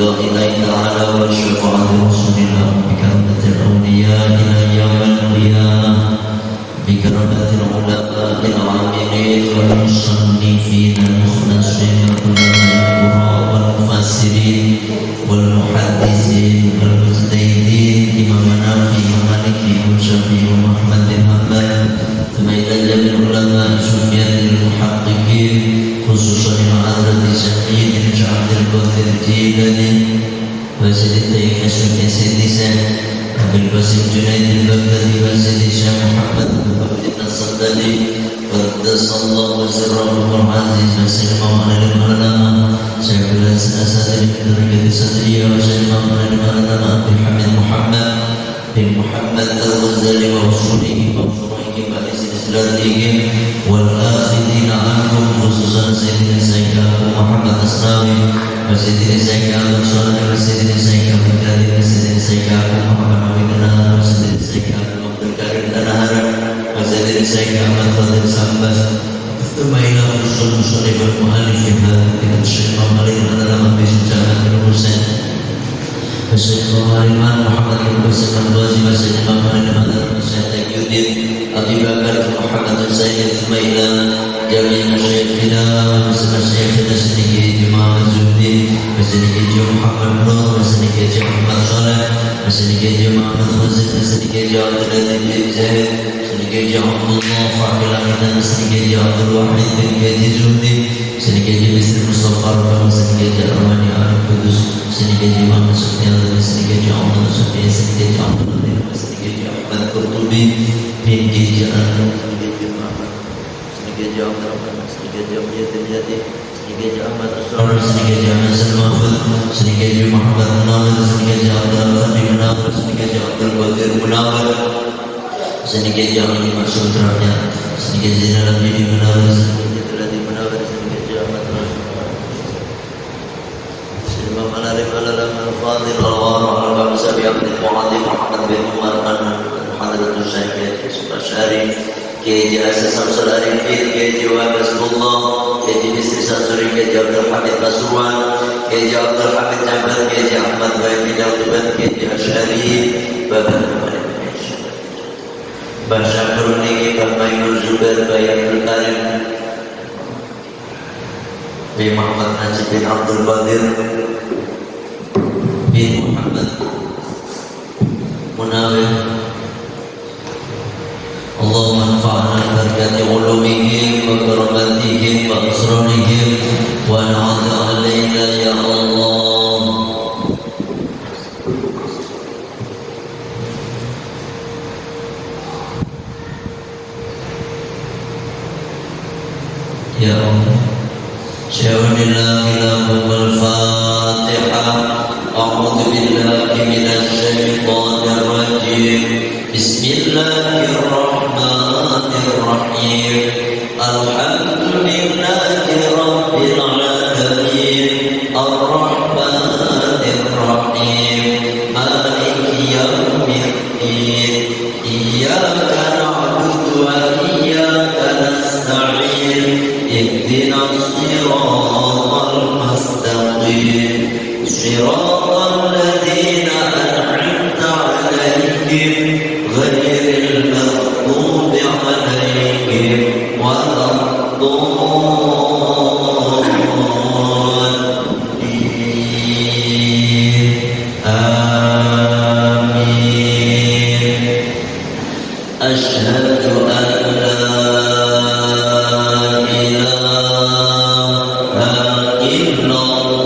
برضا الله تعالى وشفاعة رسول الله بكرامة الأولياء إلى يوم القيامة بكرامة العلماء العاملين والمصنفين المخلصين والعلماء القراء والمفسرين والمحدثين والمجتهدين إمامنا في مالك وشافعي ومحمد بن حنبل ثم إلى جميع العلماء سفيان المحققين خصوصا حضرة سيدنا عبد القادر الجيلاني وسيدنا سيدي أبي القاسم جنيد البغدادي وسيدي الشيخ محمد بن عبد الصدادي قدس الله سره العزيز وسلم على العلماء شيخ الأساتذة من درجة الصدرية وسلم على العلماء عبد الحميد محمد بن محمد الغزالي وأصوله وفروعه وإسلامهم والآخذين عنهم خصوصا سيدنا الشيخ محمد الصاوي وسيدنا الشيخ أبو صالح وسيدنا الشيخ أبو كريم وسيدنا الشيخ محمد عبدنا وسيدنا الشيخ عبد الكريم الأنهار وسيدنا الشيخ أحمد فاضل سامبس ثم إلى رسول المصنف والمؤلف في هذا الكتاب الشيخ محمد بن علامة بن الحسين والشيخ الإمام محمد بن حسين الغازي والشيخ محمد بن الشيخ تقي الدين أبي بكر محمد السيد ثم إلى جميع مشايخنا ومشايخنا سيدنا جماعة الزهدي وسيدنا محمد نور وسيدنا محمد صالح وسيدنا محمد خزن وسيدنا عبد العزيز بن زاهد سيدنا عبد الله فاعل عنا وسيدنا عبد الواحد بن جديد الزهدي سيدنا مستر مصطفى وسيدنا أرماني على القدس سيدنا محمد سفيان وسيدنا عمر سفيان سيدنا عبد الله وسيدنا أحمد قرطبي بن جديد Sedikit jauh terapkan, sedikit jauh jati, sedikit jauh Ahmad Rasul, sedikit jauh Hasan Mahfud, sedikit jauh Muhammad Munawir, sedikit jauh Abdul Fadli Munawir, sedikit jauh Abdul Qadir Munawir, sedikit jauh Imam Sudranya, sedikit Zainal Abidin Munawir, sedikit Radhi Munawir, sedikit jauh Ahmad Rasul. Imam Al-Alim Al-Alam Al-Fadil Al-Wara Al-Bamsa Bi'abdil Mu'adhi Muhammad bin Umar Al-Hadratul Syahid Syarif Kiai Asas Samsul Arifin, Kiai Jawa Rasulullah, Kiai Mistri Samsuri, Kiai Abdul Hamid Pasuruan, Kiai Abdul Hamid Jabar, Kiai Ahmad Bayi Dautuban, Kiai Asyari, Bapak Indonesia, Basyar Brunei, Bapak Nur Zubair, Bayi Abdul Karim, Bayi Muhammad Najib bin Abdul Qadir bin Muhammad Munawir. اللهم انفعنا ببركات علومهم وكراماتهم واسرارهم وانعم علينا يا الله يا الله شاور الله لكم الفاتحة أعوذ بالله من الشيطان الرجيم بسم الله الرحمن الرحيم الحمد لله رب العالمين الرحمن الرحيم مالك يوم الدين إياك نعبد وإياك نستعين اهدنا الصراط المستقيم صراط الذين أنعمت عليهم غير المغضوب عليهم ولا الضالين آمين أشهد أن لا إله إلا الله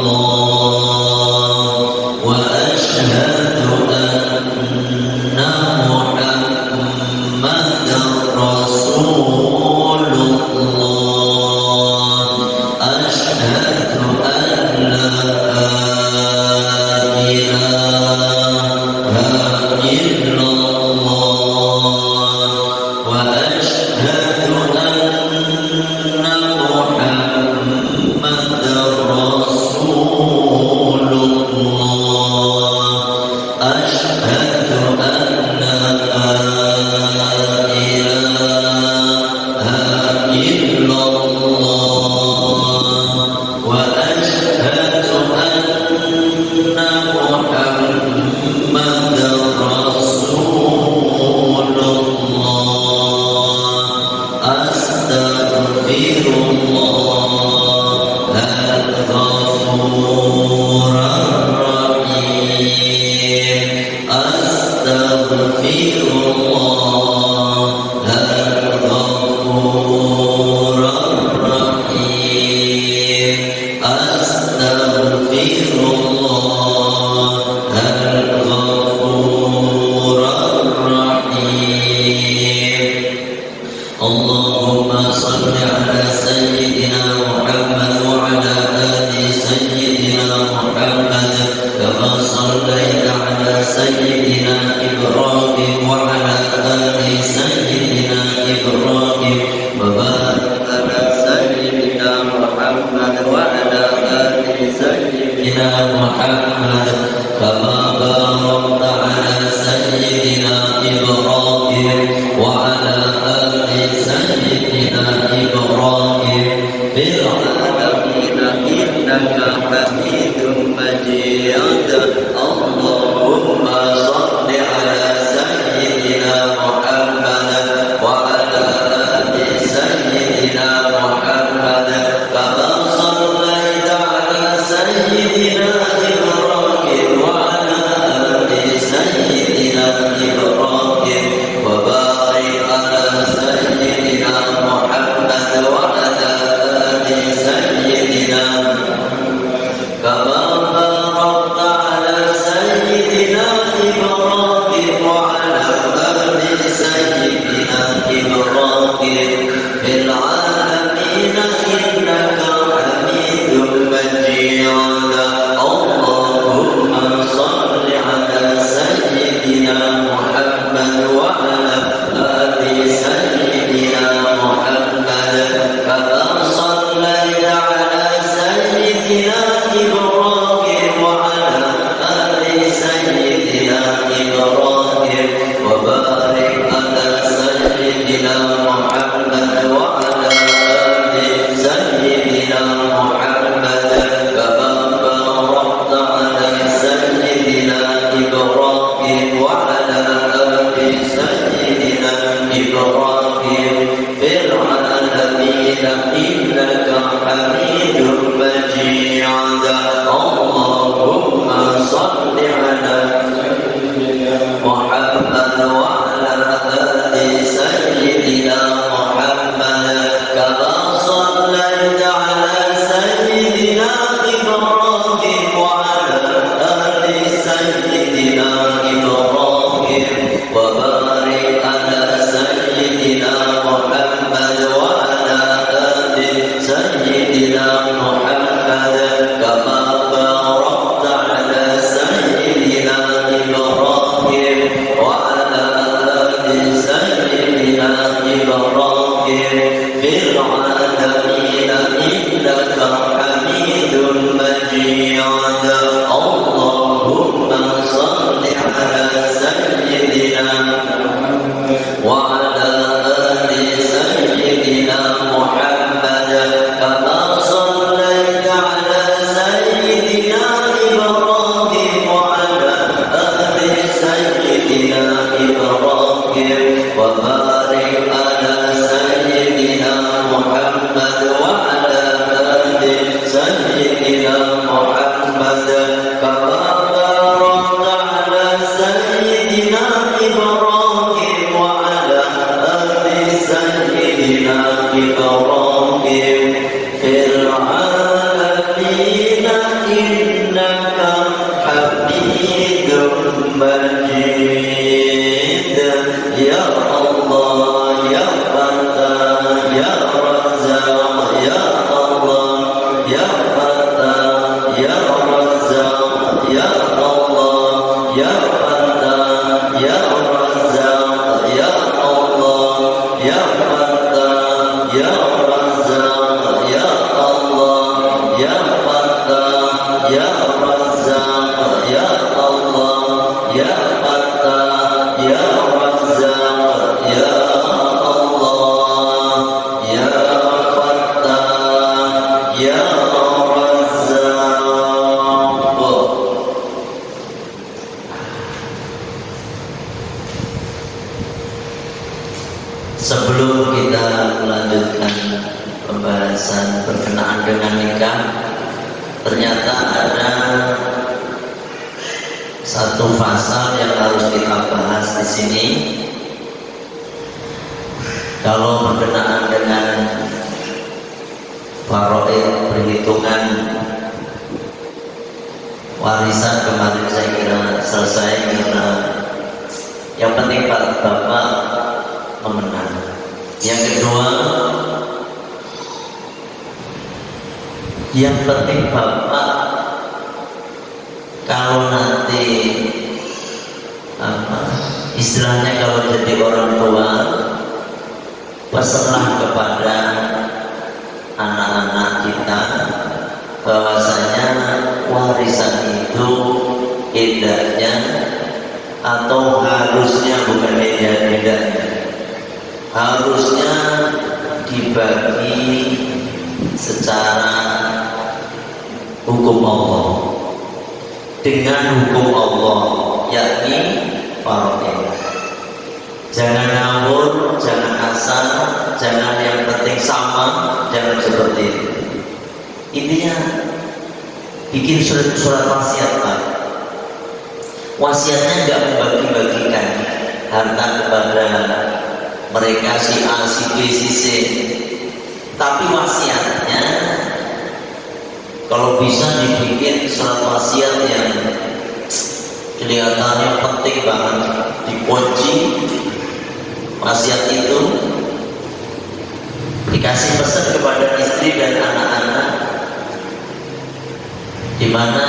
Allahumma salli ala sayyidina Muhammad wa ala ali sayyidina Muhammad kama sallaita ala sayyidina Ibrahim wa ala ali sayyidina Ibrahim wa barik ala sayyidina Muhammad wa ala ali sayyidina Muhammad kama barakta ala sayyidina Ibrahim wa ala ali sayyidina Ibrahim fil alamin innaka Hamidum Majid. Allahumma salli ala sayyidina Muhammad wa ala ali sayyidina Muhammad kama sallaita ala sayyidina Ibrahim wa ala ali sayyidina Ibrahim wa barik ala sayyidina Muhammad wa ala ali sayyidina kama barakta ala sayyidina Ibrahim wa ala ali sayyidina Ibrahim fil alamin innaka Hamidum Majid. Allahumma salli ala sayyidina Muhammad wa ala ali sayyidina Muhammad kama sallaita ala sayyidina Ibrahim wa ala ali sayyidina Ibrahim wa barik ala sayyidina Muhammad wa ala ali sayyidina Muhammad kama barakta ala sayyidina Ibrahim wa ala ali sayyidina Ibrahim fil alamin innaka Hamidum Majid. Allahumma salli ala Muhammad wa ala ali sayyidina Muhammad kama sallaita ala sayyidina Ibrahim wa ala ali sayyidina Ibrahim wa barik ala sayyidina Muhammad wa ala ali sayyidina Muhammad kama barakta ala sayyidina Ibrahim wa ala ali sayyidina Ibrahim fil alamin innaka Hamidum Majid. Allahumma salli ala sayyidina wa ala ali sayyidina Muhammad kama sallaita ala sayyidina Ibrahim wa ala ali sayyidina Ibrahim wa barik ala sayyidina Muhammad wa ala ali sayyidina Muhammad kama barakta ala sayyidina Ibrahim wa ala ali sayyidina Ibrahim fil alamin innaka Hamidum Majid. Ya Allah ya Fattah ya Razzaq ya Allah ya Fattah ya Razzaq ya Allah ya Fattah ya Razzaq ya Allah ya Fattah ya Razzaq ya Allah ya Fattah ya Razzaq ya Allah ya Fattah ya Razzaq ya Allah ya Fattah ya Razzaq. Sebelum kita melanjutkan pembahasan berkenaan dengan nikah, ternyata ada satu pasal yang harus kita bahas di sini. Kalau berkenaan dengan Faraid, perhitungan warisan kemarin saya kira selesai, karena yang penting Pak Bapak memenang. Yang kedua, yang penting Bapak kalau nanti istilahnya kalau jadi orang tua, pesanlah kepada anak-anak kita bahwasanya warisan itu hendaknya atau harusnya, bukan hendaknya, harusnya dibagi secara hukum Allah, dengan hukum Allah, yakni faraid. Jangan ngawur, jangan asal, jangan yang penting sama, jangan seperti itu. Intinya bikin surat wasiat Pak. Wasiatnya nggak membagi-bagikan harta kepada mereka si A, si B, si C, tapi wasiatnya kalau bisa dibikin surat wasiat yang kelihatannya penting banget, dikunci wasiat itu, dikasih pesan kepada istri dan anak-anak, dimana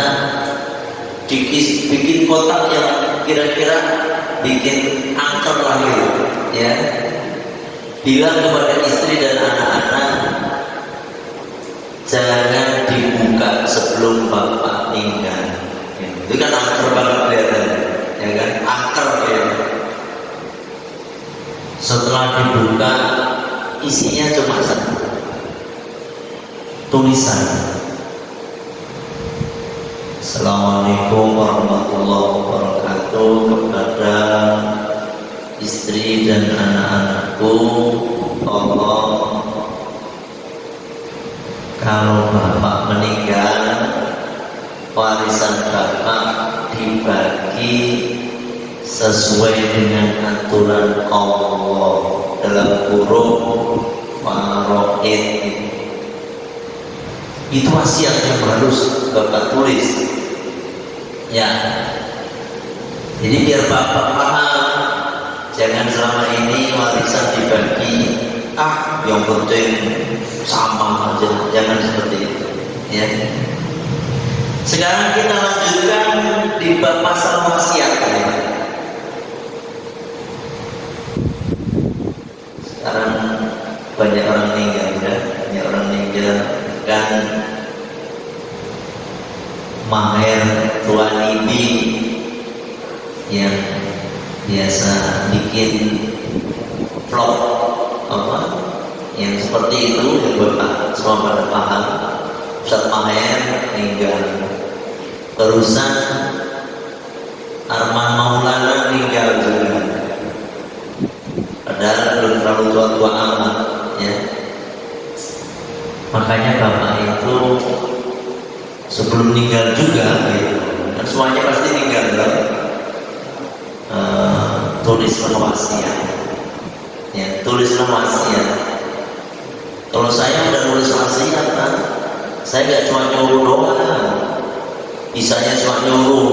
bikin kotak yang kira-kira bikin angker lahir, ya. Bilang kepada istri dan anak-anak, jangan dibuka sebelum Bapak meninggal. Itu kan angker banget kelihatan, ya kan? Angker ya. Setelah dibuka, isinya cuma satu tulisan: Assalamualaikum warahmatullahi wabarakatuh kepada istri dan anak-anakku, tolong kalau Bapak meninggal, warisan Bapak dibagi sesuai dengan aturan Allah dalam kurung faraid. Itu wasiat yang harus Bapak tulis, ya. Jadi biar Bapak paham, jangan selama ini warisan dibagi yang penting sama aja, jangan seperti itu, ya. Sekarang kita lanjutkan di bab pasal wasiat, ya. Sekarang banyak orang meninggal, ya. Banyak orang meninggal kan, maher tuan ibi yang biasa bikin vlog yang seperti itu, yang Bapak semua pada paham. Ustaz Maher meninggal, terusan Arman Maulana meninggal juga, padahal belum terlalu tua-tua amat, ya. Makanya Bapak itu sebelum meninggal juga, gitu, kan semuanya pasti meninggal, kan? Tulislah wasiat, ya, tulislah wasiat. Kalau saya udah nulis wasiat, kan, saya nggak cuma nyuruh doang, bisanya cuma nyuruh,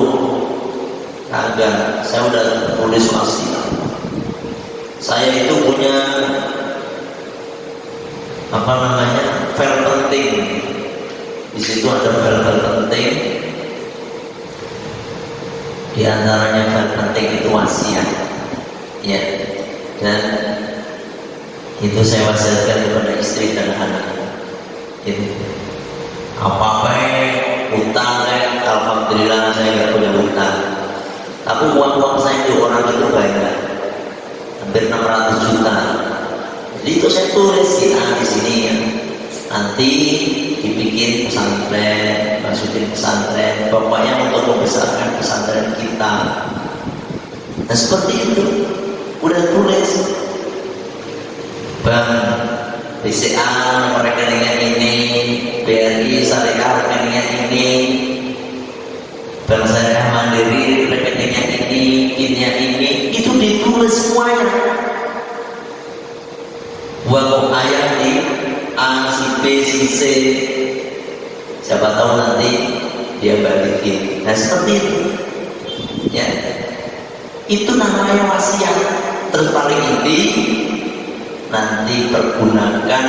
kagak. Saya udah tulis wasiat. Saya itu punya file penting. Di situ ada file penting. Di antaranya file penting itu wasiat, ya. Dan itu saya wasiatkan kepada istri dan anak. Itu apa-apa utang, alhamdulillah saya nggak punya utang. Tapi uang saya di orang itu banyak, hampir 600 juta. Jadi itu saya tulis di sini, ya. Nanti dibikin pesantren, masukin pesantren, pokoknya untuk membesarkan pesantren kita. Nah seperti itu, udah tulis. Bang, BCA rekeningnya ini, BRI Syariah rekeningnya ini, Bank Syariah Mandiri rekeningnya ini, itu ditulis semuanya. Wa ayat di A, si B, si C. Siapa tahu nanti dia balikin. Nah seperti itu, ya. Itu namanya wasiat. Terus paling inti, nanti pergunakan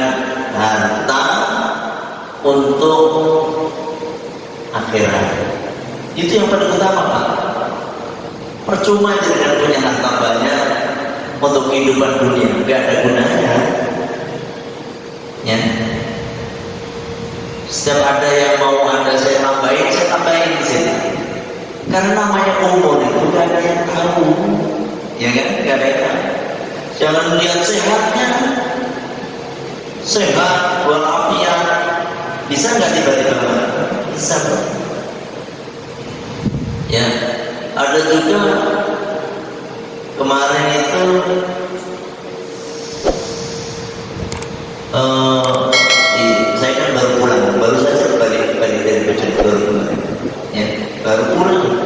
harta untuk akhirat. Itu yang paling utama, Pak. Percuma jangan punya harta banyak untuk kehidupan dunia, nggak ada gunanya. Ya. Setiap ada yang mau Anda saya tambahin di sini. Karena namanya umur itu nggak ada yang tahu, ya kan? Nggak ada yang tahu. Jangan lihat sehatnya, sehat walafiat, bisa nggak tiba-tiba? Bisa, Bro. Ya, ada juga kemarin itu saya kan baru pulang, baru saja balik dari Bojonegoro, ya, baru pulang.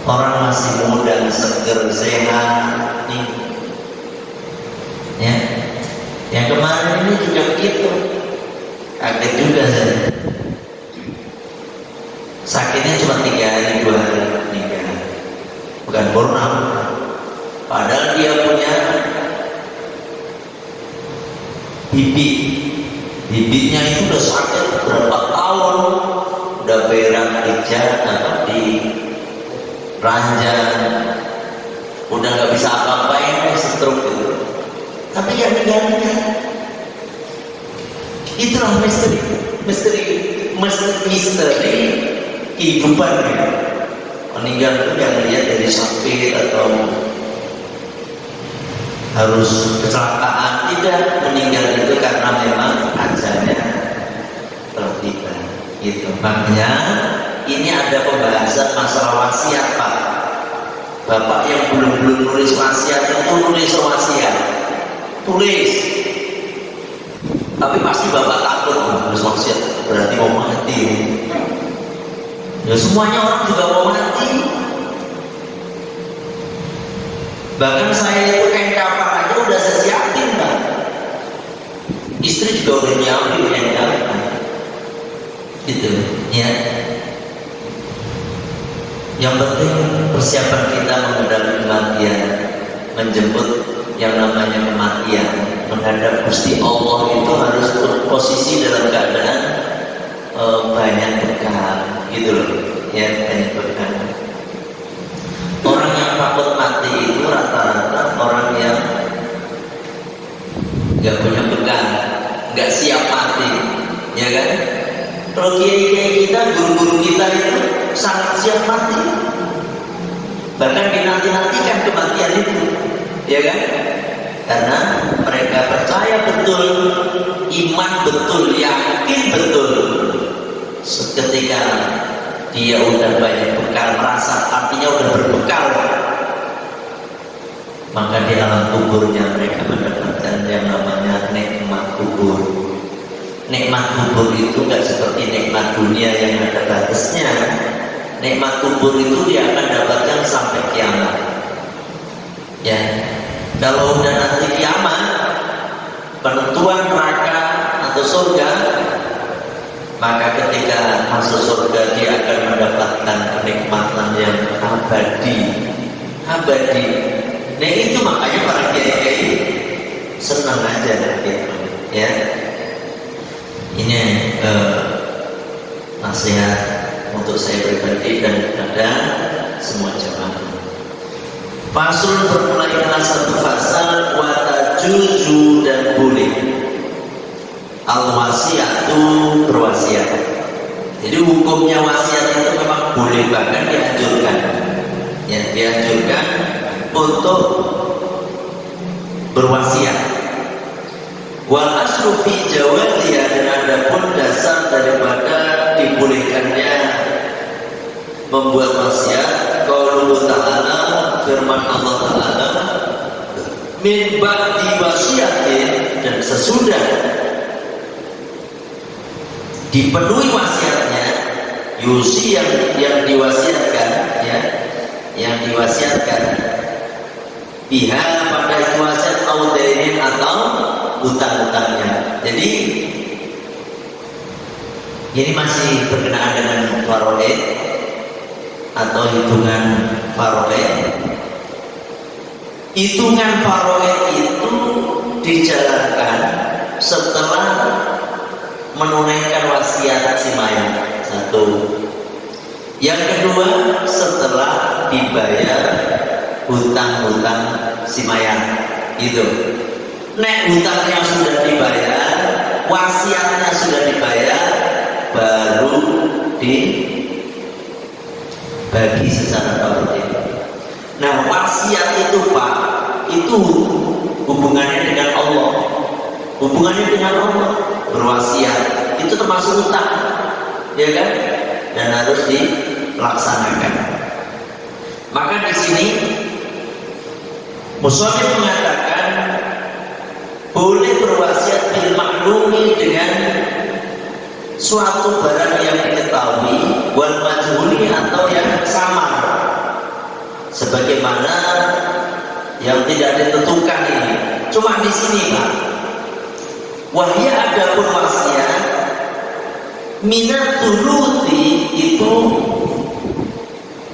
Orang masih muda, seger, sehat, nih, ya. Yang kemarin ini juga begitu, kaget juga saya. Sakitnya cuma 3 hari, 2 hari meninggal, bukan burnout. Padahal dia punya bibitnya itu udah sakit berapa tahun, udah berak di ranjang, udah nggak bisa apa-apain, stroke gitu. Tapi yang meninggalnya itulah misteri kehidupan. Meninggal itu yang lihat dari sakit atau harus kecelakaan, tidak. Meninggal itu karena memang ajalnya telah tiba, gitu. Makanya ini ada pembahasan masalah wasiat, Pak. Bapak yang belum nulis wasiat itu nulis wasiat, tulis. Tapi pasti Bapak takut nulis wasiat, berarti mau mati. Ya semuanya orang juga mau mati. Bahkan saya itu kain kafan aja udah saya siapin, Pak. Istri juga udah nyiapin kain kafan, gitu, ya. Yang penting persiapan kita menghadapi kematian, menjemput yang namanya kematian, menghadap Gusti Allah itu harus berposisi dalam keadaan banyak bekal, gitu loh, ya, banyak bekal. Orang yang takut mati itu rata-rata orang yang nggak punya bekal, nggak siap mati, ya kan? Kalau kiai-kiai kita, guru-guru kita itu sangat siap mati, bahkan dinanti-nantikan kematian itu, ya kan? Karena mereka percaya betul, iman betul, yakin betul. Seketika dia udah banyak bekal, merasa artinya udah berbekal, maka di alam kuburnya mereka mendapatkan yang namanya nikmat kubur. Nikmat kubur itu gak seperti nikmat dunia yang ada batasnya. Nikmat kubur itu dia akan dapatkan sampai kiamat, ya. Kalau udah nanti kiamat, penentuan neraka atau surga, maka ketika masuk surga dia akan mendapatkan kenikmatan yang abadi. Nah itu makanya para kiai senang aja, gitu, ya. Ini nasihat untuk saya pribadi dan kepada semua jemaah. Fasul bermulai dengan satu pasal watajuju dan boleh. Al-wasiatu berwasiat. Jadi hukumnya wasiat itu memang boleh, bahkan dianjurkan. Ya, dianjurkan untuk berwasiat. Wal aslu fi jawaziha, dan adapun dasar daripada dibolehkannya membuat wasiat, qaulullah ta'ala, firman Allah Ta'ala, min ba'di wasiatin, dan sesudah dipenuhi wasiatnya, yusi yang diwasiatkan, ya, yang diwasiatkan, biha pada itu wasiat audainin atau hutang-hutangnya. Jadi ini masih berkenaan dengan faraid atau hitungan faraid. Hitungan faraid itu dijalankan setelah menunaikan wasiat si mayat. Satu. Yang kedua, setelah dibayar hutang-hutang si mayat. Itu. Nek hutangnya sudah dibayar, wasiatnya sudah dibayar, baru dibagi secara tertib. Nah, wasiat itu Pak, itu hubungannya dengan Allah, hubungannya dengan Allah. Berwasiat itu termasuk hutang, ya kan? Dan harus dilaksanakan. Maka di sini Musannif mengatakan boleh berwasiat bil maklumi dengan suatu barang yang diketahui, wal majhuli atau yang samar, sebagaimana yang tidak ditentukan ini. Cuma di sini Pak, wahya adapun wasiat minat tuluti itu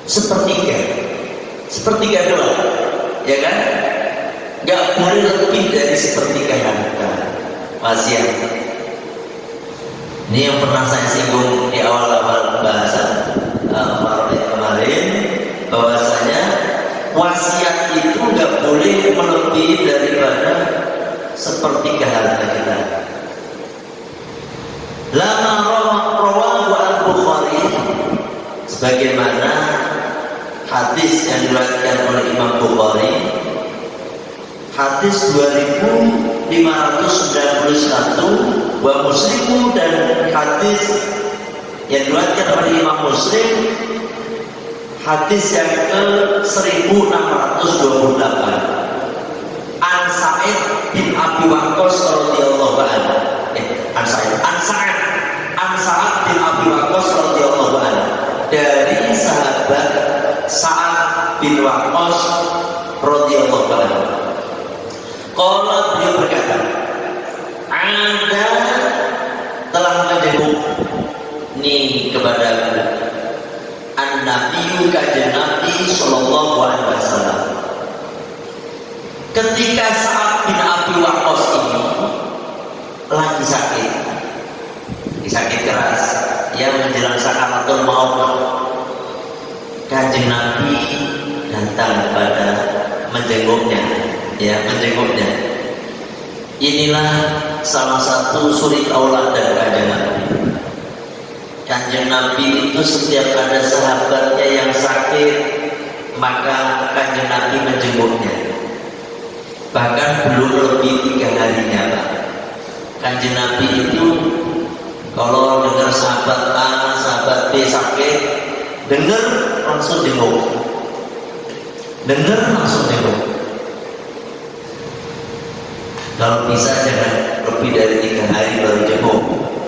sepertiga doang, ya kan? Gak boleh lebih dari sepertiga harta wasiat. Ini yang pernah saya singgung di awal-awal bahasan kemarin, bahwasanya wasiat itu gak boleh melebihi daripada sepertiga harta kita. Lama rawahu al-Bukhari, sebagaimana hadis yang diriwayatkan oleh Imam Bukhari, hadis 2591, wa Muslimu, dan hadis yang diriwayatkan oleh Imam Muslim, hadis yang ke 1628, An Sa'id bin Abi Waqqas radhiyallahu anhu. An Sa'ad bin Abi Waqqas radhiyallahu anhu, dari sahabat Sa'ad bin Waqqas radhiyallahu anhu. Qala, beliau berkata, Anda telah menjenguk ni kepadaku An-Nabiyyu, kajian Nabi sallallahu alaihi wasallam, ketika Sa'ad bin Abi Waqqas ini lagi sakit keras, yang menjelang sakaratul maut. Kanjeng Nabi datang kepada menjenguknya. Inilah salah satu suri tauladan kanjeng Nabi. Kanjeng Nabi itu setiap ada sahabatnya yang sakit, maka kanjeng Nabi menjenguknya. Bahkan belum lebih 3 harinya Pak, kanjeng Nabi itu kalau dengar sahabat A, sahabat B sakit, dengar langsung jenguk. Kalau bisa jangan lebih dari 3 hari baru jenguk,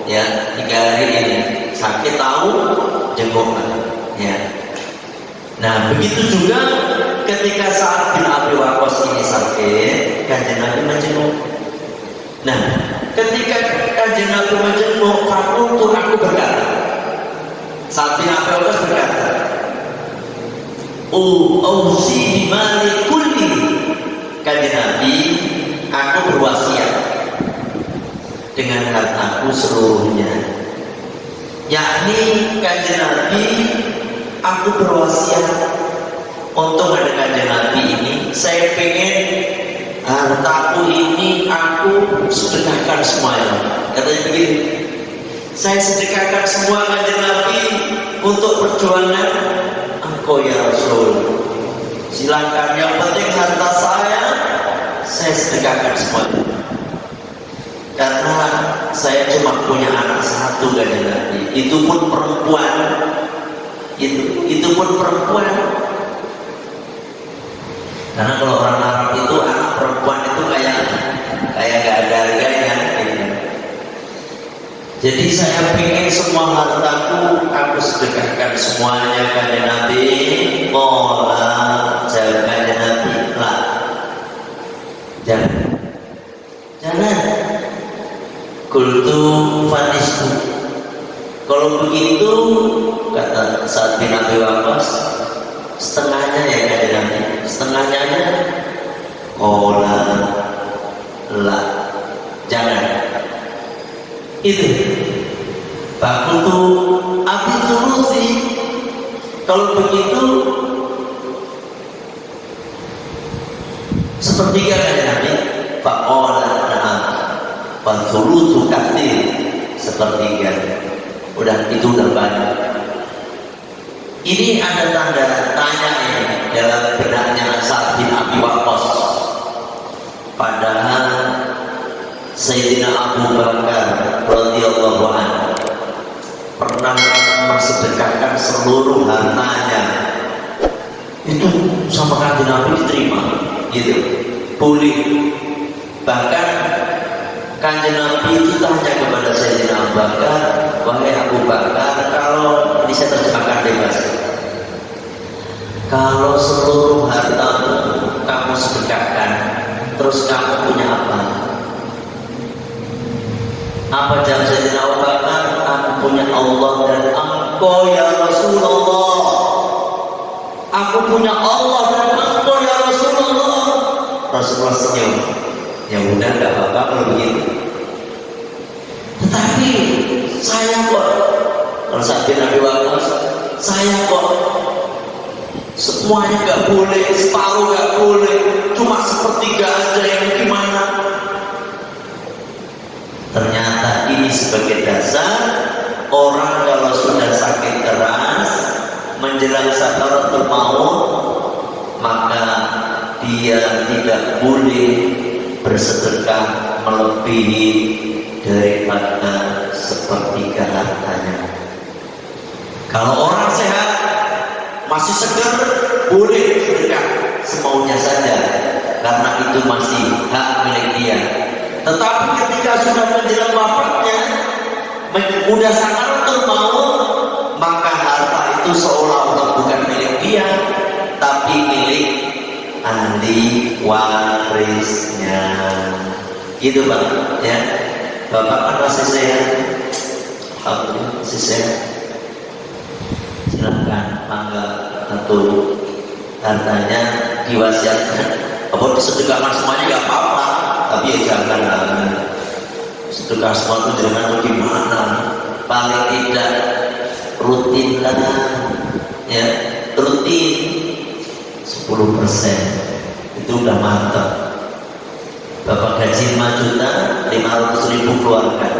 ya. 3 hari ini sakit tahu, jenguk, ya. Nah, begitu juga ketika Sa'ad bin Abi Waqqas ini sakit, kanjeng Nabi menjenguk. Nah, ketika kanjeng Nabi menjenguk, aku berkata, Sa'ad bin Abi Waqqas berkata, "Ausi bimali kulli." Kanjeng Nabi, aku berwasiat dengan hartaku seluruhnya. Yakni kanjeng Nabi, aku berwasiat untuk ada kanjeng Nabi ini, saya pengen hartaku ini aku sedekahkan semuanya. Katanya begini, saya sedekahkan semua kanjeng Nabi untuk perjuangan engkau ya Rasul. Silakan, yang penting harta saya sedekahkan semuanya. Karena saya cuma punya anak satu kanjeng Nabi, itu pun perempuan. Itu pun perempuan. Karena kalau orang Arab itu anak perempuan itu kayak gak ada harganya gitu. Jadi saya pengen semua hartaku aku sedekahkan semuanya kanjeng Nabi. Jawab kanjeng Nabi, lah, jangan Kalau begitu kata Sa'ad bin Abi Waqqas, setengahnya ya kanjeng Nabi, setengahnya aja. Qala la, jangan. Itu Fakultu Abi solusi. Kalau begitu sepertiga kanjeng Nabi. Faqala na'am. Fasulusu katsir, sepertiga. Udah, itu udah banyak. Ini ada tanda tanya ini dalam benaknya Sa'ad bin Abi Waqqas. Padahal Sayyidina Abu Bakar radhiyallahu anhu pernah bersedekahkan seluruh hartanya itu sama kanjeng Nabi diterima, gitu, boleh. Bahkan kanjeng Nabi itu tanya kepada Sayyidina Abu Bakar, wahai Abu Bakar, kalau ini saya terjemahkan bebas, kalau seluruh hartamu kamu sedekahkan, terus kamu punya apa? Apa jawab Sayyidina Abu Bakar? Aku punya Allah dan engkau ya Rasulullah. Aku punya Allah dan engkau ya Rasulullah. Rasulullah senyum. Ya udah, gak apa-apa kalau begitu. Tetapi saya kok, kalau Sa'ad bin Abi Waqqas, saya kok semuanya gak boleh, separuh gak boleh, cuma sepertiga aja, yang gimana? Ternyata ini sebagai dasar orang kalau sudah sakit keras menjelang sakaratul maut, maka dia tidak boleh bersedekah melebihi daripada sepertiga hartanya. Kalau orang sehat masih segar, boleh sedekah semaunya saja, karena itu masih hak milik dia. Tetapi ketika sudah menjelang wafatnya, udah sakaratul maut, maka harta itu seolah-olah bukan milik dia, tapi milik ahli warisnya. Gitu Pak, ya. Bapak kan masih sehat, alhamdulillah masih sehat. Silakan, mangga atau hartanya diwasiatkan. Kalau disedekahkan semuanya nggak apa-apa, tapi ya jangan sedekah semua itu jangan bagaimana. Paling tidak rutin lah, ya, rutin 10% itu udah mantap. Bapak gaji 5 juta, 500.000 keluarkan.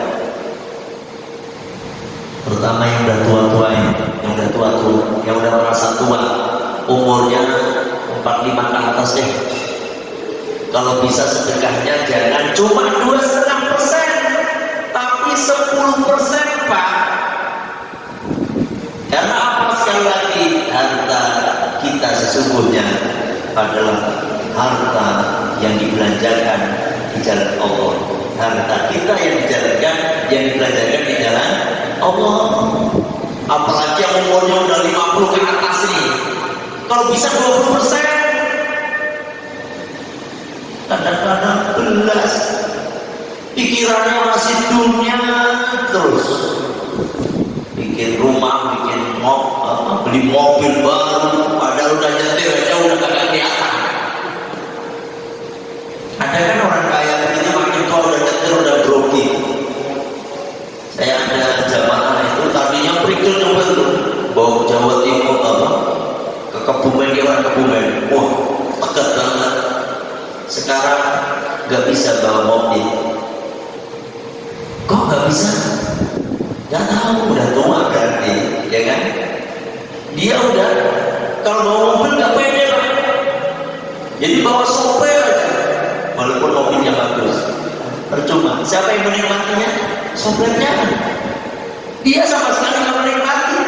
Terutama yang udah tua-tua ini, yang udah tua-tua, yang udah merasa tua, umurnya 45 ke atas deh. Kalau bisa sedekahnya jangan cuma 2,5%, tapi 10%, Pak. Karena apa? Sekali lagi, harta kita sesungguhnya adalah harta yang dibelanjakan di jalan Allah. Harta kita yang dibelanjakan di jalan Allah. Apalagi yang umurnya udah 50 ke atas nih, kalau bisa 20%. Kadang-kadang belas, pikirannya masih dunia terus, bikin rumah, bikin beli mobil baru, padahal udah nyetir aja udah kagak kelihatan. Ada kan orang kaya begitu, makin tua udah nyetir udah grogi. Saya ada jamaah itu tadinya perikil coba dulu, bawa ke Jawa Timur ke Kebumen, dia orang Kebumen, wah tegat banget. Sekarang gak bisa bawa mobil. Kok gak bisa? Gak tahu, udah tua berarti, ya kan? Dia udah, kalau bawa mobil gak pede lah. Jadi bawa sopir aja, walaupun mobilnya bagus, percuma. Siapa yang menikmatinya? Sopirnya. Dia sama sekali gak menikmati.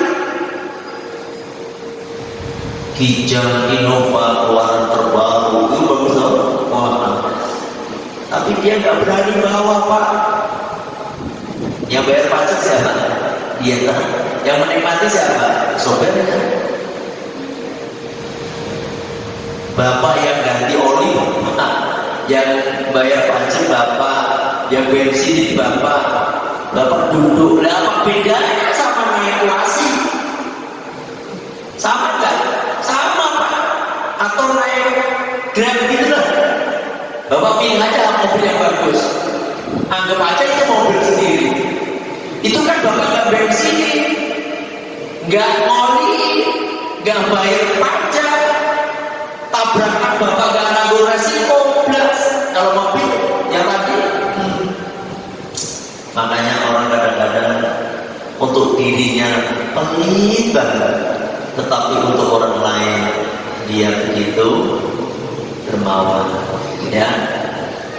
Kijang Innova keluaran terbaru itu bagus loh. Wah, tapi dia nggak berani bawa, Pak. Yang bayar pajak siapa? Dia kan. Yang menikmati siapa? Sopirnya. Bapak yang ganti oli, yang bayar pajak bapak, yang bensin bapak, bapak duduk. Lah apa bedanya sama wasi. Sama enggak? Sama Pak. Atau naik Grab gitu lah. Bapak pilih aja mobil yang bagus. Anggap aja itu mobil sendiri. Itu kan Bapak nggak bensin, nggak oli, nggak bayar pajak. Tabrakan Bapak nggak nanggung resiko, plus. Kalau mobil yang tadi. Makanya orang kadang-kadang untuk dirinya pelit banget, tetapi untuk orang lain dia begitu dermawan. Ya,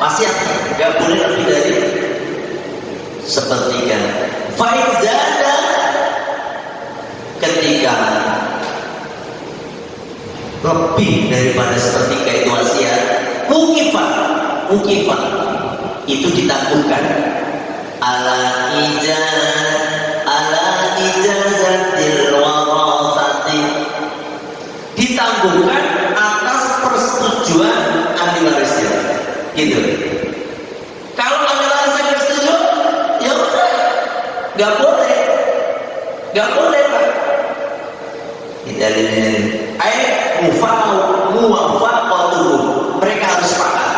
wasiat nggak boleh lebih dari sepertiga. Faizada ketika lebih daripada sepertiga itu wasiat, mukifat itu ditangguhkan ala ijazatil warasati, ditangguhkan atas persetujuan ahli warisnya, gitu. Kalau ahli warisnya nggak setuju, ya udah, nggak boleh Pak. Kita lihat, muwafaqatuhum, mereka harus sepakat.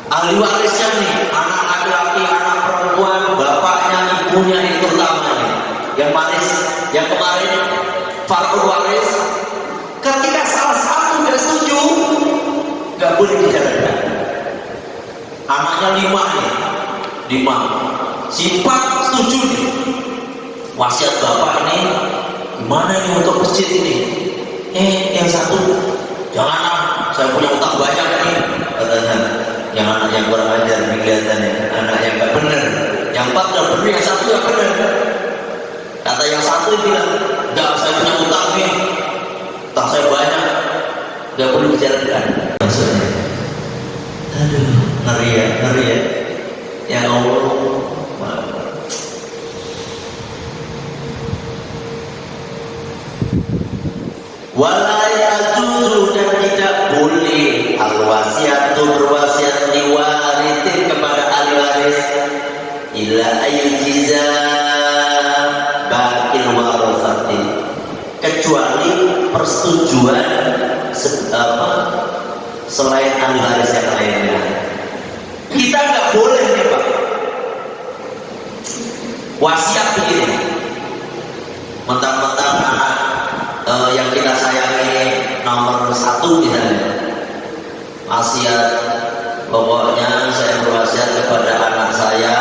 Ahli warisnya nih, anak laki-laki, anak perempuan, bapaknya, ibunya itu utamanya. Yang waris, yang kemarin faktor waris, ketika salah satu nggak setuju, nggak boleh dijalankan. Anaknya 5 nih, 5, si 4 setuju nih. Wasiat bapak ini gimana ini untuk masjid ini? Yang satu, jangan, saya punya utang banyak nih, katanya. Yang anak yang kurang ajar nih kelihatannya, anak yang nggak benar. Yang 4 nggak benar, yang satu yang benar. Kata yang satu bilang, enggak, saya punya utang nih, utang saya banyak, nggak perlu dijalankan. Maksudnya, aduh, ngeri ya. Ya Allah. Wala yajuzu, dan tidak boleh al-wasiatu berwasiat diwaritin kepada ahli waris illa ayujiza bakil warasati, kecuali persetujuan selain ahli waris yang lainnya. Kita nggak boleh nih Pak wasiat begini, mentang-mentang anak yang kita sayangi nomor 1 misalnya, wasiat pokoknya saya berwasiat kepada anak saya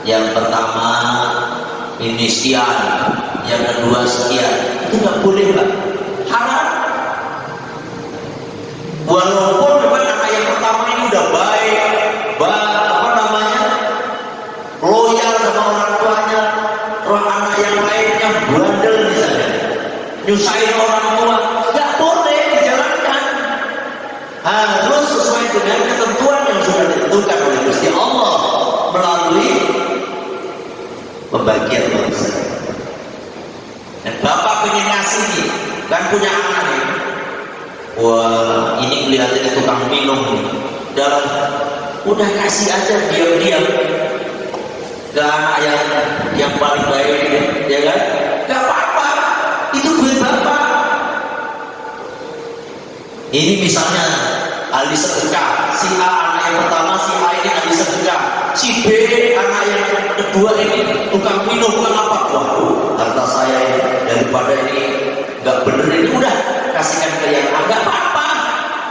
yang pertama ini sekian, yang kedua sekian. Itu nggak boleh Pak, haram. Walaupun anak yang pertama ini udah baik, loyal sama orang tuanya, anak yang lainnya bandel misalnya, nyusahin orang tua, nggak boleh dijalankan. Harus sesuai dengan ketentuan yang sudah ditentukan oleh Gusti Allah melalui pembagian warisan. Dan bapak pengen ngasih nih, kan punya anak nih, wah ini kelihatannya tukang minum nih, udah kasih aja diam-diam ke anak yang paling baik, ya kan? Gak apa-apa, itu duit bapak. Ini misalnya ahli sedekah, si A anak yang pertama, si A ini ahli sedekah, si B anak yang kedua ini tukang minum, tukang apa? Waduh, harta saya ini daripada ini gak bener ini, udah kasihkan ke yang A. Gak apa-apa,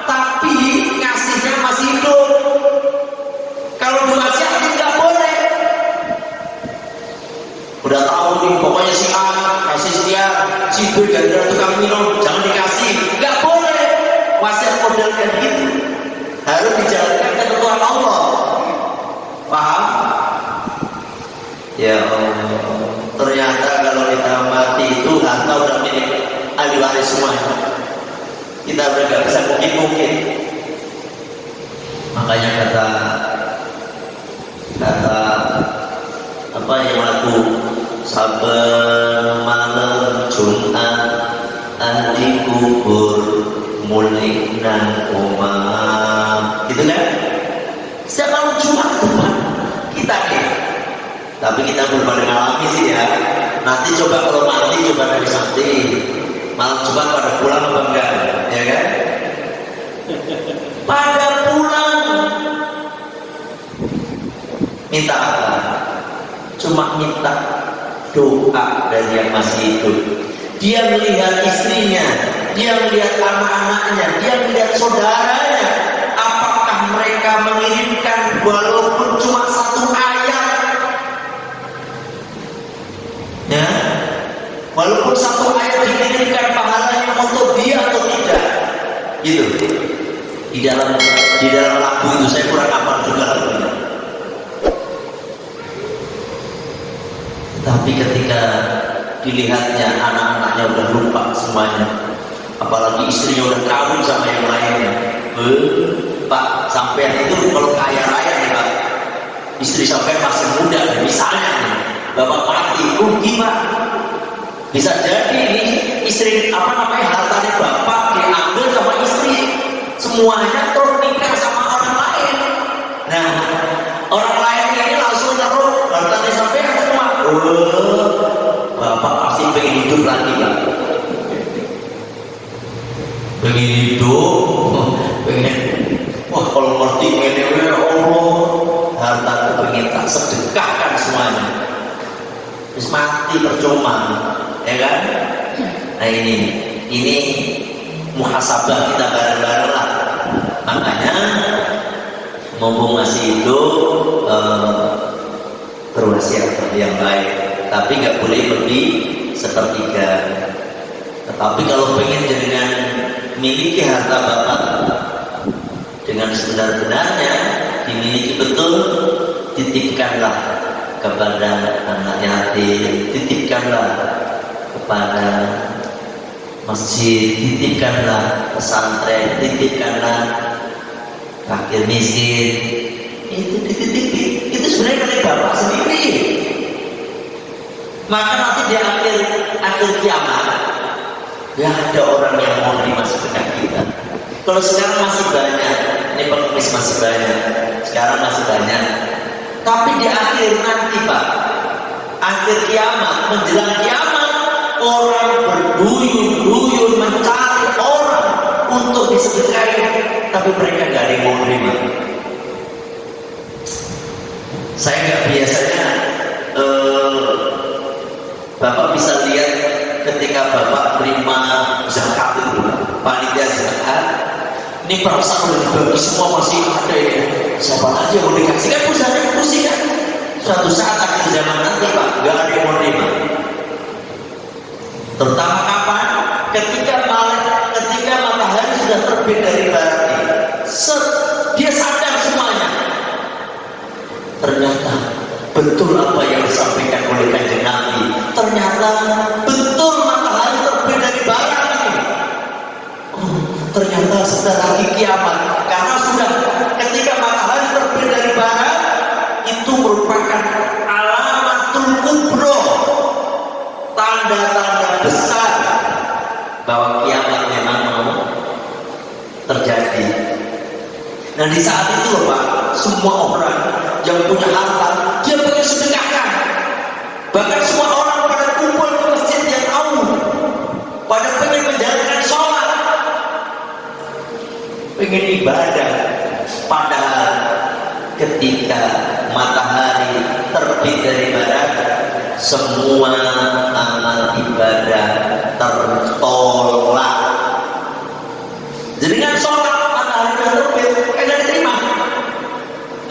tapi ngasihnya masih hidup. Kalau diwasiatin gak boleh. Udah tahu nih, pokoknya si A kasih sekian, si B gara-gara tukang minum jangan dikasih, nggak boleh. Wasiat model kayak gitu harus dijalankan ketentuan Allah. Paham? Ya Allah, ternyata kalau kita mati itu harta udah milik ahli waris semuanya. Kita udah nggak bisa mungkin. Makanya kata apa yang laku, saben malam Jumat ahli kubur mulik nang omah, gitu kan? Setiap malam Jumat tuh Pak, kita nih, tapi kita belum pernah ngalami sih ya. Nanti coba kalau mati coba dari mati, malah coba pada pulang apa enggak, ya kan? Pada pulang, minta apa? Cuma minta doa dari yang masih hidup. Dia melihat istrinya, dia melihat anak-anaknya, dia melihat saudaranya. Apakah mereka mengirimkan walaupun cuma satu ayat? Ya, walaupun satu ayat dikirimkan pahalanya untuk dia atau tidak? Gitu. Di dalam lagu itu saya kurang hafal juga lagunya. Tapi ketika dilihatnya anak-anaknya udah lupa semuanya, apalagi istrinya udah kawin sama yang lainnya. Pak, sampean itu kalau kaya raya nih Pak, istri sampean masih muda, misalnya nih, bapak mati, gimana? Bisa jadi nih istri hartanya bapak diambil sama istri, semuanya terus nikah sama orang lain. Nah, orang lain ini langsung naruh hartanya sampean semua. Bapak pasti pengen hidup lagi Pak. Pengen hidup, pengen. Wah kalau ngerti ini Allah, harta itu pengen tak sedekahkan semuanya. Terus mati percuma, ya kan? Nah ini muhasabah kita bareng-bareng lah. Makanya mumpung masih hidup, berwasiat yang baik, tapi nggak boleh lebih sepertiga. Tetapi kalau pengen dengan miliki harta bapak dengan sebenar-benarnya, dimiliki betul, titipkanlah kepada anak yatim, titipkanlah kepada masjid, titipkanlah pesantren, titipkanlah fakir miskin. Itu dititipin, itu sebenarnya dari bapak sendiri. Maka nanti di akhir kiamat, ya ada orang yang mau terima sedekah kita. Kalau sekarang masih banyak, ini pengemis masih banyak, sekarang masih banyak. Tapi di akhir nanti Pak, akhir kiamat, menjelang kiamat, orang berduyun-duyun mencari orang untuk disedekahi, tapi mereka gak ada yang mau terima. Saya nggak biasanya Bapak bisa lihat ketika Bapak terima zakat itu, panitia zakat, ini perasaan udah dibagi semua masih ada ya, siapa aja yang mau dikasih kan pusing kan. Suatu saat akhir zaman nanti Pak, nggak ada yang mau terima. Terutama kapan? Ketika matahari sudah terbit dari barat, dia sadar semuanya. Ternyata betul apa yang disampaikan oleh Kanjeng Nabi. Ternyata betul matahari terbit dari barat ini. Ternyata sudah lagi kiamat. Karena sudah ketika matahari terbit dari barat, itu merupakan alamatul kubro, tanda-tanda besar bahwa kiamat memang mau terjadi. Nah di saat itu Pak, semua orang yang punya harta, dia pengen sedekahkan. Bahkan semua orang pada kumpul ke masjid yang tahu, pada pengen menjalankan sholat, pengen ibadah. Padahal ketika matahari terbit dari barat, semua amal ibadah tertolak. Dengan sholat matahari terbit, tidak diterima.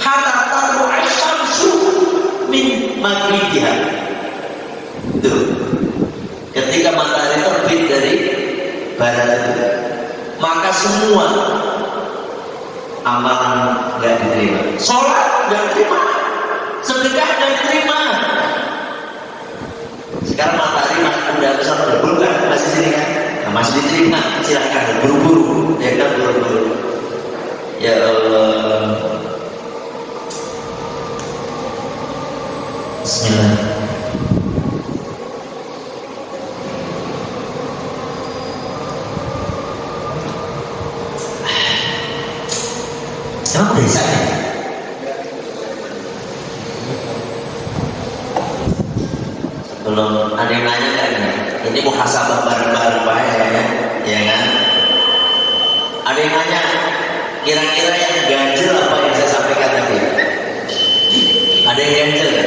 Hatta taru asyamsu min maghribiha. Tuh. Ketika matahari terbit dari barat, maka semua amalan nggak diterima. Sholat nggak diterima, sedekah nggak diterima. Sekarang matahari udah besar berburu kan, masih sini kan? Nah, masih diterima, silakan buru-buru, ya kan buru-buru. Ya Allah. Bismillah. Emang udah saya? Belum ada yang nanya nggak nih? Ini muhasabah bareng-bareng Pak ya kan? Ada yang nanya, kira-kira yang ganjil apa yang saya sampaikan tadi? Ada yang ganjil ya?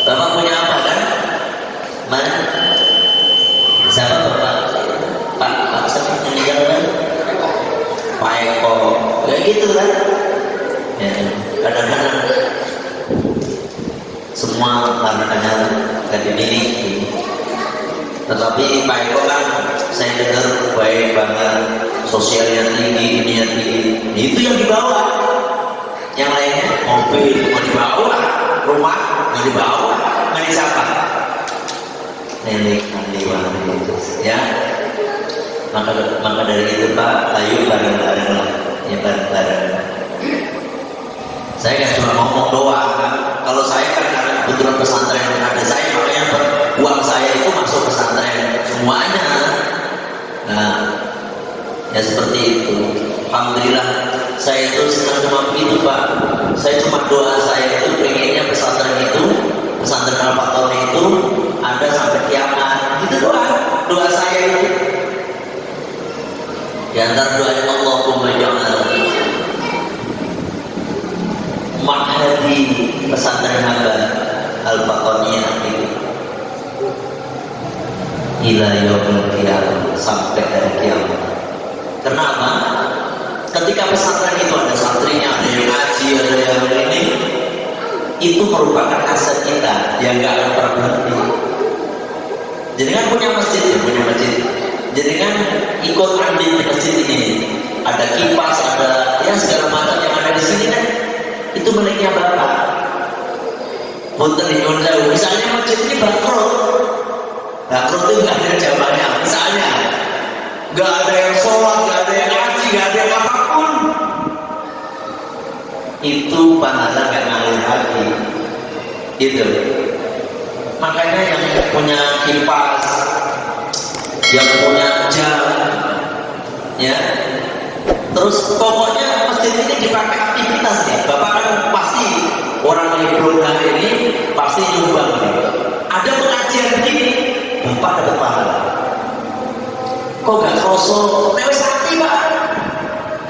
Bapak punya apa kan? Mana? Siapa Bapak? Pak siapa yang meninggal kan? Pak Eko, kayak gitu kan? Ya, kadang-kadang semua hartanya gak dimiliki, tetapi Pak Eko kan saya dengar baik banget, sosialnya tinggi, ini tinggi, itu yang dibawa. Yang lainnya mobil mau dibawa, rumah mau dibawa, nggak siapa? Nenek itu ya. Maka dari itu Pak, ayo bareng-bareng lah, ya bareng-bareng. Saya kan cuma ngomong doang. Kalau saya kan karena kebetulan pesantren ada saya, makanya uang saya itu masuk pesantren semuanya. Nah, ya seperti itu. Alhamdulillah, saya itu senang cuma itu Pak. Saya cuma doa saya itu pengennya pesantren itu, pesantren Al-Fatihah itu ada sampai kiamat. Itu doa saya itu. Di antara doanya Allahumma ja'alna mahdi pesantren hamba Al-Fatihah itu ila yaumil qiyamah, sampai hari kiamat. Kenapa? Ketika pesantren itu ada santrinya, ada yang ngaji, ada yang ini, itu merupakan aset kita yang gak akan pernah berhenti. Jadi kan punya masjid ya, punya masjid. Jadi kan ikut andil di masjid ini, ada kipas, ada ya segala macam yang ada di sini kan, itu miliknya Bapak. Punten di Indonesia, misalnya masjid ini bangkrut itu nggak ada jawabannya. Misalnya nggak ada yang sholat, nggak ada yang ngaji, nggak ada yang apapun, itu pahala nggak ngalir lagi. Gitu. Makanya yang punya kipas, yang punya jam, ya. Terus pokoknya masjid ini dipakai aktivitas nih. Bapak kan pasti orang yang belum hari ini pasti nyumbang nih. Ada pengajian begini, Bapak dapat pahala. Kok gak kroso? Lewat hati Pak.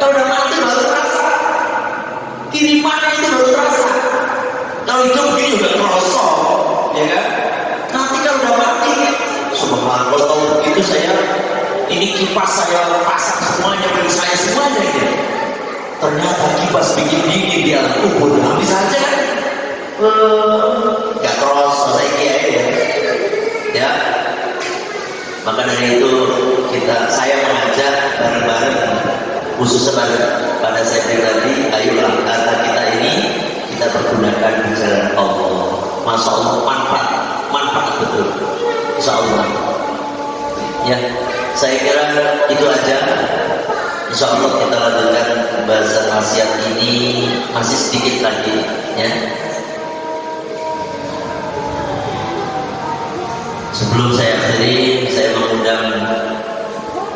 Kalau udah mati baru terasa. Kirimannya itu baru terasa. Kalau hidup begini juga kroso, ya kan? Nanti kalau udah mati, subhanallah, kalau tahu begitu saya ini kipas saya pasang semuanya bagi saya semuanya gitu. Ternyata kipas bikin dingin di alam kubur, habis saja kan? Gak terus selesai ya. Maka dari itu saya mengajak bareng-bareng, khususnya pada saya pribadi, ayolah harta kita ini kita pergunakan di jalan Allah. Masya Allah, manfaat betul, Insya Allah. Ya, saya kira itu aja. Insya Allah kita lanjutkan pembahasan wasiat ini masih sedikit lagi, ya. Sebelum saya akhiri, saya mengundang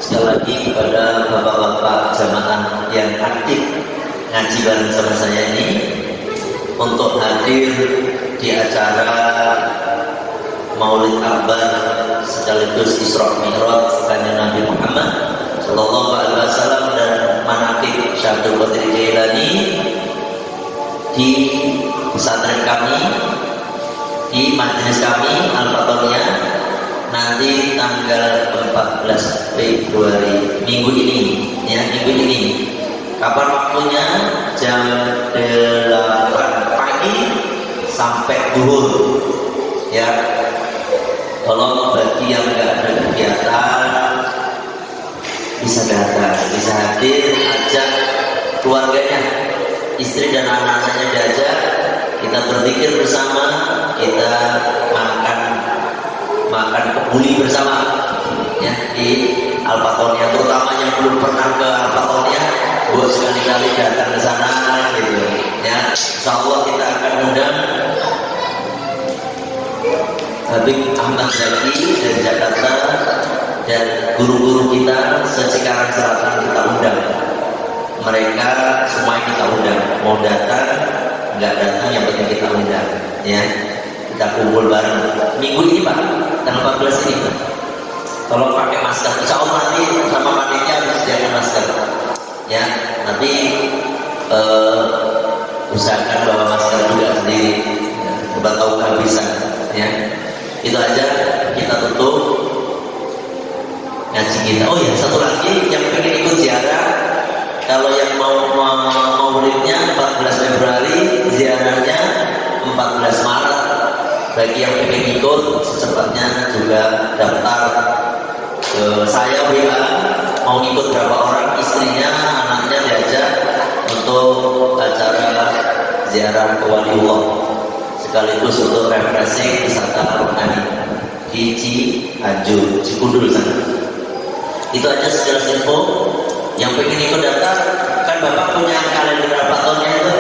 sekali lagi kepada bapak-bapak jamaah yang aktif ngaji bareng sama saya ini untuk hadir di acara Maulid Akbar sekaligus Isra Mi'raj Kanjeng Nabi Muhammad Sallallahu Alaihi Wasallam dan manaqib Syekh Abdul Qadir Jailani di pesantren kami, di majelis kami Al-Fatihah nanti tanggal 14 Februari minggu ini, ya, minggu ini. Kapan waktunya? Jam 8 pagi sampai zuhur, ya. Tolong bagi yang nggak ada kegiatan bisa datang, bisa hadir, ajak keluarganya, istri dan anak-anaknya diajak. Kita berzikir bersama, kita makan kebuli bersama, ya, di Al-Fatihah. Terutama yang belum pernah ke Al-Fatihah, buat sekali-kali datang ke sana, gitu, ya. Insya Allah kita akan undang Habib Ahmad Zaki dari Jakarta dan guru-guru kita se-Cikarang Selatan kita undang. Mereka semua kita undang, mau datang nggak datang yang penting kita undang, ya. kita kumpul bareng minggu ini Pak, tanggal 14 ini Pak. Tolong pakai masker, insya Allah nanti sama panitia disediakan masker ya, tapi usahakan bawa masker juga sendiri ya, coba tahu kehabisan ya. Itu aja, kita tutup ngaji kita. Oh ya, satu lagi yang pengen ikut ziarah, kalau yang mau maulidnya 14 Februari, ziarahnya 14 Maret. Bagi yang pengen ikut, secepatnya juga daftar ke saya WA, mau ikut berapa orang, istrinya, anaknya diajak untuk acara ziarah ke Waliullah, sekaligus untuk refreshing wisata rohani di Cianjur, Cikundul sana. Itu aja sejelas info. Yang pengen ikut daftar, kan Bapak punya kalender rapatonnya itu,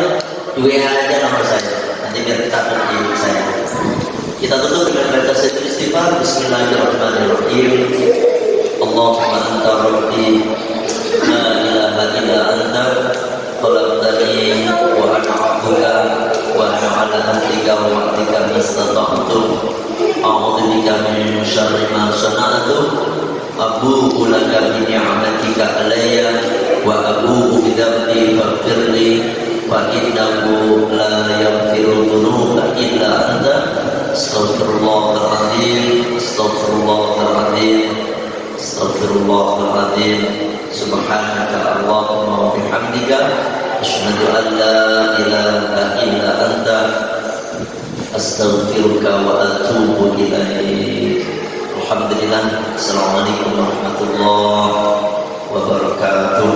WA aja nomor saya, nanti biar catat di saya. Kita tutup dengan baca satu istighfar. Bismillahirrahmanirrahim. Allahumma anta rabbi la ilaha illa anta khalaqtani wa ana 'abduka wa ana 'ala ahdika wa wa'dika mastata'tu a'udzu bika min syarri ma sana'tu abu'u laka bi ni'matika alayya wa abu'u bi dhanbi faghfirli fa innahu la yaghfiru dhunuba illa anta. Astaghfirullahaladzim, astaghfirullahaladzim, astaghfirullahaladzim. Subhanaka Allahumma wa bihamdika asyhadu an la ilaha illa anta astaghfiruka wa atubu ilaik. Alhamdulillah. Assalamualaikum warahmatullahi wabarakatuh.